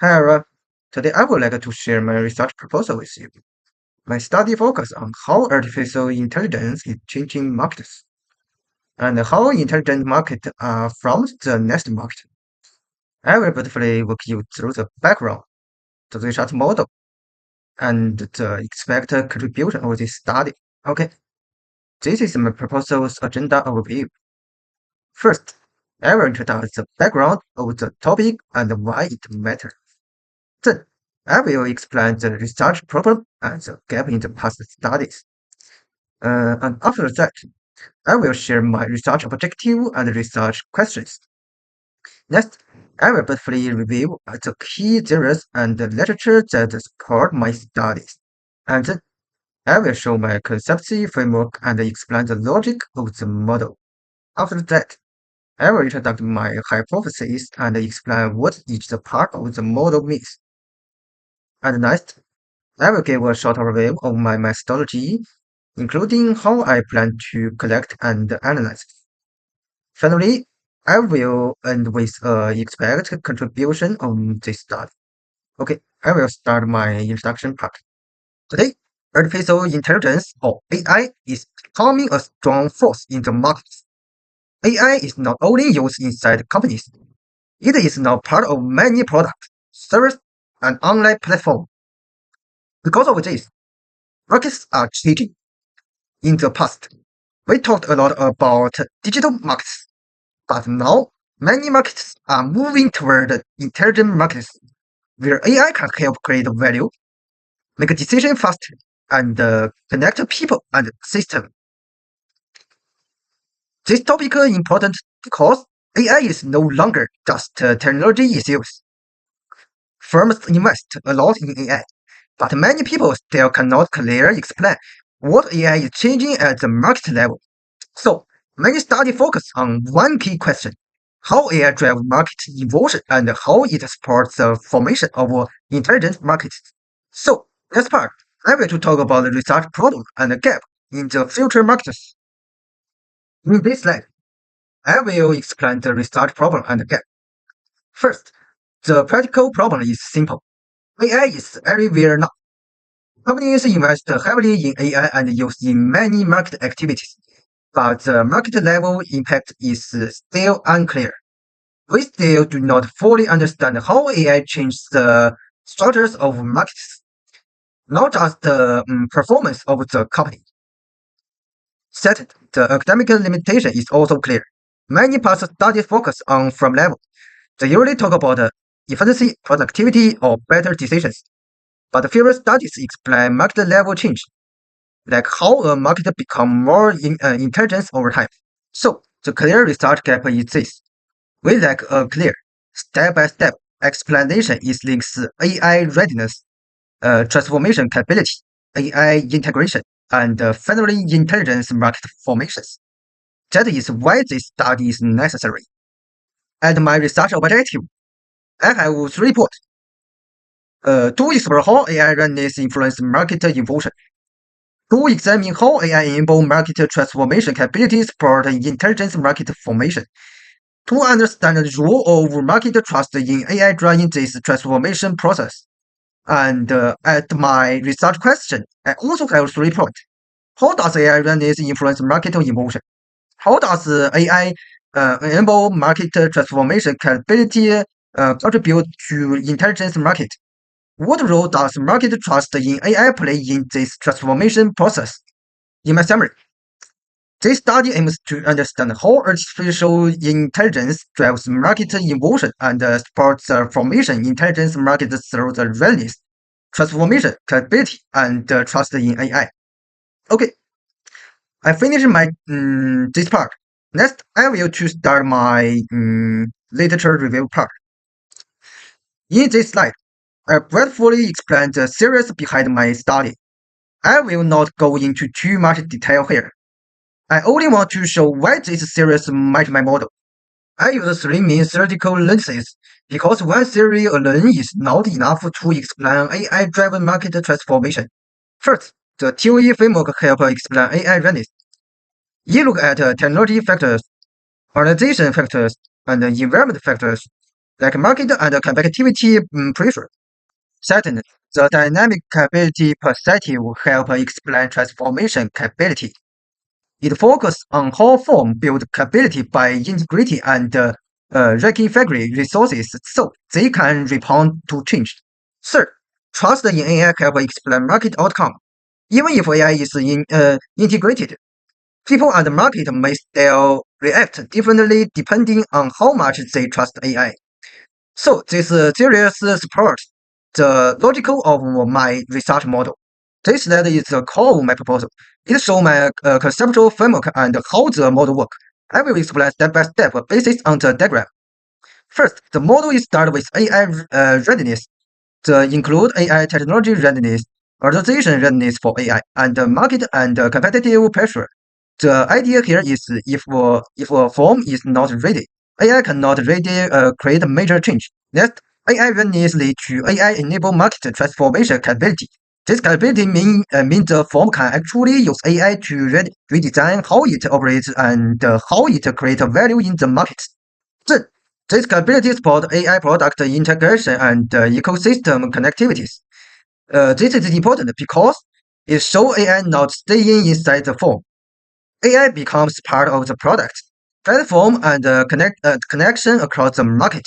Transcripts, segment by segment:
Hi, Ara. Today I would like to share my research proposal with you. My study focuses on how artificial intelligence is changing markets and how intelligent markets are from the next market. I will briefly walk you through the background, the research model, and the expected contribution of this study. Okay, this is my proposal's agenda overview. First, I will introduce the background of the topic and why it matters. Then, I will explain the research problem and the gap in the past studies. And after that, I will share my research objective and research questions. Next, I will briefly review the key theories and the literature that support my studies. And then I will show my conceptual framework and explain the logic of the model. After that, I will introduce my hypothesis and explain what each part of the model means. And next, I will give a short overview of my methodology, including how I plan to collect and analyze. Finally, I will end with expected contribution on this study. Okay, I will start my introduction part. Today, artificial intelligence or AI is becoming a strong force in the market. AI is not only used inside companies, it is now part of many products, services, and online platforms. Because of this, markets are changing. In the past, we talked a lot about digital markets, but now many markets are moving toward intelligent markets where AI can help create value, make a decision faster, and connect people and systems. This topic is important because AI is no longer just technology issues. Firms invest a lot in AI, but many people still cannot clearly explain what AI is changing at the market level. So, many studies focus on one key question: how AI drives market evolution and how it supports the formation of intelligent markets. So, next part, I will to talk about the research problem and the gap in the future markets. In this slide, I will explain the research problem and the gap. First, the practical problem is simple. AI is everywhere now. Companies invest heavily in AI and use in many market activities, but the market level impact is still unclear. We still do not fully understand how AI changes the structures of markets, not just the performance of the company. Second, the academic limitation is also clear. Many past studies focus on firm level. They usually talk about efficiency, productivity, or better decisions. But fewer studies explain market level change, like how a market becomes more intelligent over time. So, the clear research gap is this. We lack a clear, step-by-step explanation is links AI readiness, transformation capability, AI integration, and finally intelligence market formations. That is why this study is necessary. And my research objective, I have three points. To explore how AI readiness influences market evolution. To examine how AI enable market transformation capabilities support intelligence market formation. To understand the role of market trust in AI driving this transformation process. And at my research question, I also have three points. How does AI readiness influence market emotion? How does AI enable market transformation capability contribute to intelligence market? What role does market trust in AI play in this transformation process? In my summary, this study aims to understand how artificial intelligence drives market evolution and supports the formation intelligence market through the readiness, transformation, capability, and trust in AI. Okay, I finished my this part. Next, I will to start my literature review part. In this slide, I briefly explain the theories behind my study. I will not go into too much detail here. I only want to show why this theories match my model. I use three main theoretical lenses because one theory alone is not enough to explain AI-driven market transformation. First, the TOE framework helps explain AI readiness. You look at technology factors, organization factors, and environment factors. like market and competitivity pressure. Second, the dynamic capability perspective help explain transformation capability. It focuses on how firms build capability by integrating and reconfiguring resources so they can respond to change. Third, trust in AI help explain market outcome. Even if AI is integrated, people and the market may still react differently depending on how much they trust AI. So this series supports the logic of my research model. This slide is the core of my proposal. It shows my conceptual framework and how the model works. I will explain step by step based on the diagram. First, the model is started with AI readiness. The include AI technology readiness, organization readiness for AI, and market and competitive pressure. The idea here is if a firm is not ready, AI cannot really create major change. Next, AI readiness leads to AI-enabled market transformation capability. This capability means the firm can actually use AI to redesign how it operates and how it creates value in the market. Then, this capability support AI product integration and ecosystem connectivities. This is important because it shows AI not staying inside the firm. AI becomes part of the product, platform, and connection across the market.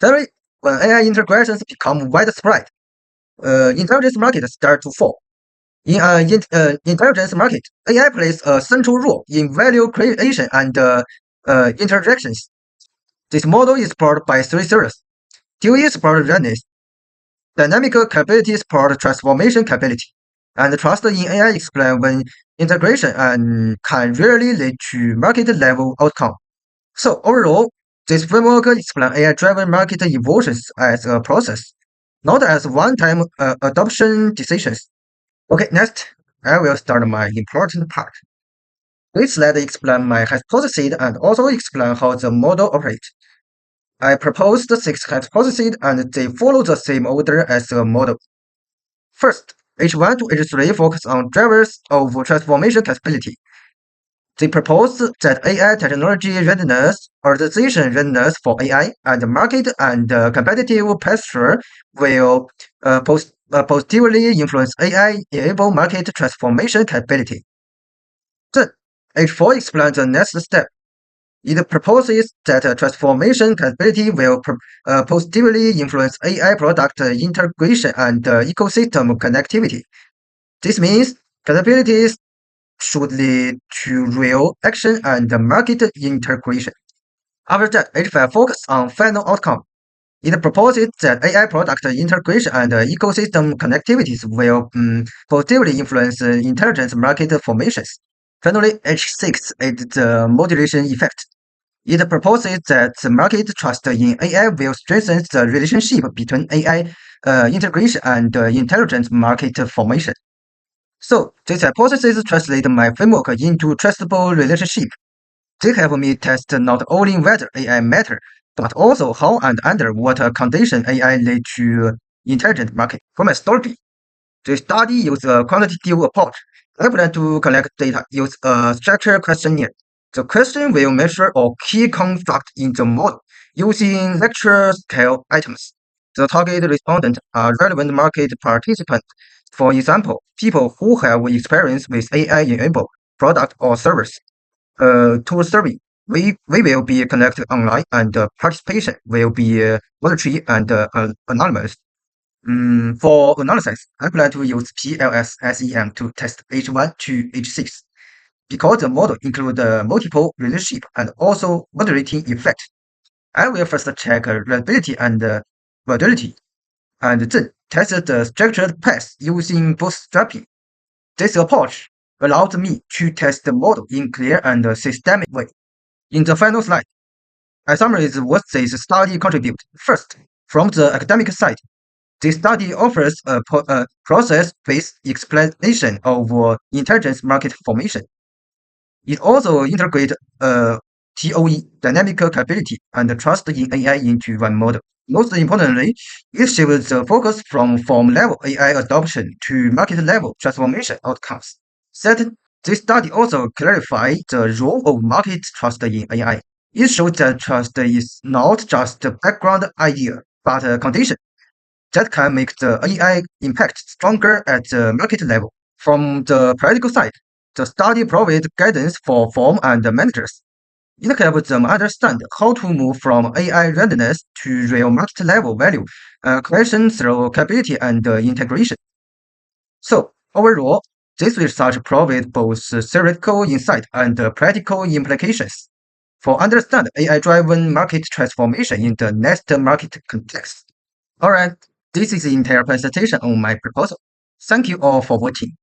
Thirdly, when AI integrations become widespread, intelligence markets start to fall. In an intelligence market, AI plays a central role in value creation and interactions. This model is supported by three series. DOE support readiness, dynamic capability support transformation capability, and trust in AI explain when integration and can really lead to market level outcome. So overall, this framework explains AI-driven market evolutions as a process, not as one-time adoption decisions. Okay, next, I will start my important part. This slide explains my hypothesis and also explain how the model operates. I proposed six hypotheses and they follow the same order as the model. First, H1 to H3 focus on drivers of transformation capability. They propose that AI technology readiness, organization readiness for AI, and market and competitive pressure will positively influence AI-enabled market transformation capability. Then, H4 explains the next step. It proposes that transformation capability will positively influence AI product integration and ecosystem connectivity. This means capabilities should lead to real action and market integration. After that, H5 focuses on final outcome. It proposes that AI product integration and ecosystem connectivities will positively influence intelligence market formations. Finally, H6 is the modulation effect. It proposes that the market trust in AI will strengthen the relationship between AI integration and intelligent market formation. So, this hypothesis translates my framework into trustable relationship. They help me test not only whether AI matter, but also how and under what condition AI lead to intelligent market. For my story, the study uses a quantitative approach. I plan to collect data use a structured questionnaire. The question will measure a key construct in the model using lecture scale items. The target respondents are relevant market participants. For example, people who have experience with AI-enabled product or service. To the survey, we will be connected online and participation will be voluntary and anonymous. For analysis, I plan to use PLS-SEM to test H1 to H6 because the model includes multiple relationship and also moderating effect. I will first check reliability and validity, and then test the structured path using bootstrapping. This approach allows me to test the model in clear and systemic way. In the final slide, I summarize what this study contributes. First, from the academic side, this study offers a process-based explanation of intelligence market formation. It also integrates TOE, dynamic capability, and trust in AI into one model. Most importantly, it shifts the focus from firm-level AI adoption to market-level transformation outcomes. Second, this study also clarifies the role of market trust in AI. It shows that trust is not just a background idea, but a condition that can make the AI impact stronger at the market level. From the practical side, the study provides guidance for firms and managers. It helps them understand how to move from AI readiness to real market level value creation through capability and integration. So, overall, this research provides both theoretical insight and practical implications for understand AI-driven market transformation in the next market context. Alright, this is the entire presentation on my proposal. Thank you all for watching.